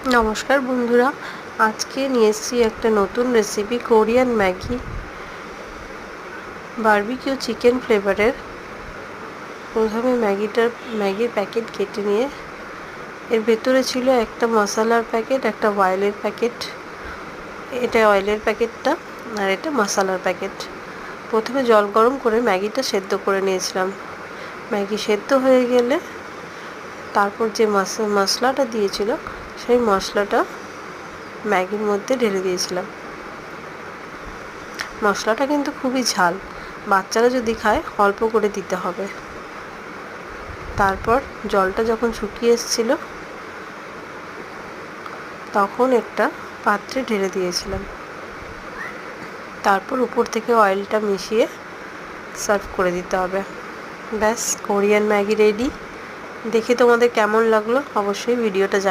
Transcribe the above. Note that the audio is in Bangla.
নমস্কার বন্ধুরা, আজকে নিয়ে এসেছি একটা নতুন recipe Korean Maggi, barbecue chicken ফ্লেভারের। প্রথমে ম্যাগির প্যাকেট কেটে নিয়ে এর ভেতরে ছিল একটা মশলার প্যাকেট, একটা অয়েলের প্যাকেট। এটা অয়েলের প্যাকেটটা আর এটা মশলার প্যাকেট। প্রথমে জল গরম করে ম্যাগিটা সেদ্ধ করে নিয়েছিলাম। ম্যাগি সেদ্ধ হয়ে গেলে তারপর যে মশলাটা দিয়েছিল সেই মশলাটা ম্যাগির মধ্যে ঢেলে দিয়েছিলাম। মশলাটা কিন্তু খুবই ঝাল, বাচ্চারা যদি খায় অল্প করে দিতে হবে। তারপর জলটা যখন শুকিয়ে এসেছিল তখন একটা পাত্রে ঢেলে দিয়েছিলাম। তারপর উপর থেকে অয়েলটা মিশিয়ে সার্ভ করে দিতে হবে। ব্যাস, কোরিয়ান ম্যাগি রেডি। দেখে তোমাদের কেমন লাগলো অবশ্যই ভিডিওটা